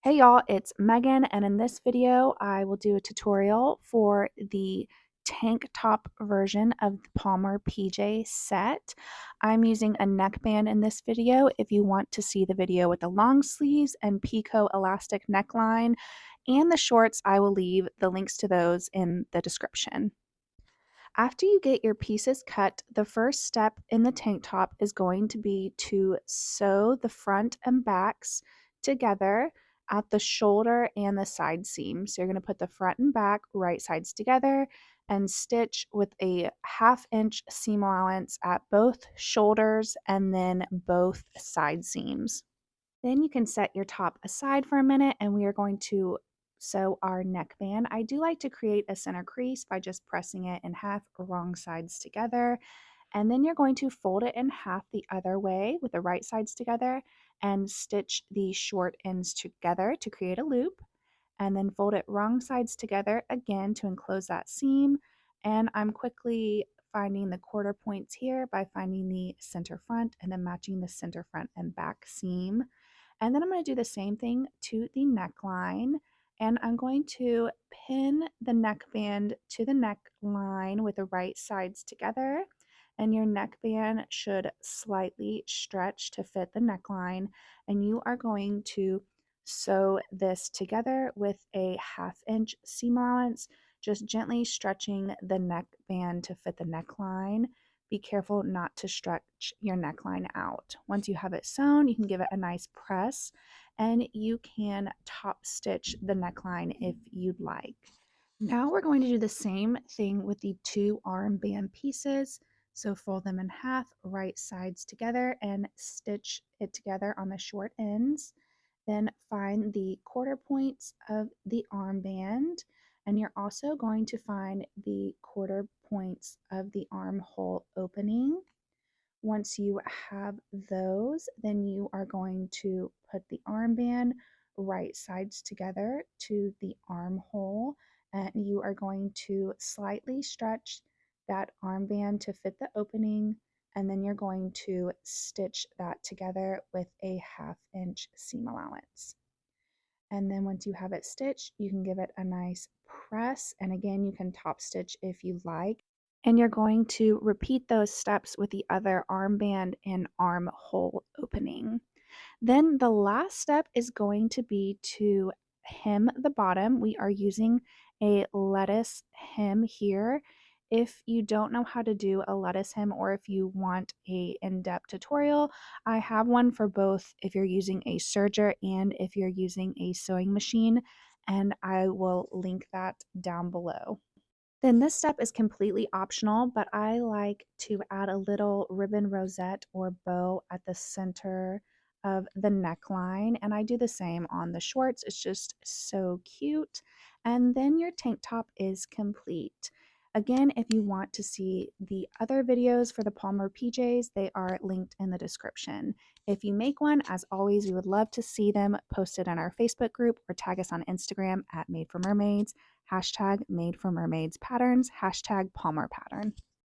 Hey y'all, it's Megan, and in this video I will do a tutorial for the tank top version of the Palmer PJ set. I'm using a neckband in this video. If you want to see the video with the long sleeves and picot elastic neckline and the shorts, I will leave the links to those in the description. After you get your pieces cut, the first step in the tank top is going to be to sew the front and backs together at the shoulder and the side seam. So you're going to put the front and back right sides together and stitch with a 1/2 inch seam allowance at both shoulders and then both side seams. Then you can set your top aside for a minute and we are going to sew our neckband. I do like to create a center crease by just pressing it in half wrong sides together. And then you're going to fold it in half the other way with the right sides together and stitch the short ends together to create a loop. And then fold it wrong sides together again to enclose that seam. And I'm quickly finding the quarter points here by finding the center front and then matching the center front and back seam. And then I'm going to do the same thing to the neckline. And I'm going to pin the neckband to the neckline with the right sides together. And your neckband should slightly stretch to fit the neckline. And you are going to sew this together with a 1/2 inch seam allowance, just gently stretching the neckband to fit the neckline. Be careful not to stretch your neckline out. Once you have it sewn, you can give it a nice press and you can top stitch the neckline if you'd like. Now we're going to do the same thing with the 2 armband pieces. So fold them in half, right sides together, and stitch it together on the short ends. Then find the quarter points of the armband, and you're also going to find the quarter points of the armhole opening. Once you have those, then you are going to put the armband right sides together to the armhole, and you are going to slightly stretch that armband to fit the opening, and then you're going to stitch that together with a 1/2 inch seam allowance. And then once you have it stitched, you can give it a nice press. And again, you can top stitch if you like. And you're going to repeat those steps with the other armband and armhole opening. Then the last step is going to be to hem the bottom. We are using a lettuce hem here. If you don't know how to do a lettuce hem or if you want a in-depth tutorial, I have one for both if you're using a serger and if you're using a sewing machine, and I will link that down below. Then this step is completely optional, but I like to add a little ribbon rosette or bow at the center of the neckline, and I do the same on the shorts. It's just so cute. And then your tank top is complete. Again, if you want to see the other videos for the Palmer PJs, they are linked in the description. If you make one, as always, we would love to see them posted on our Facebook group or tag us on Instagram at Made for Mermaids. Hashtag Made for Mermaids Patterns, hashtag Palmer Pattern.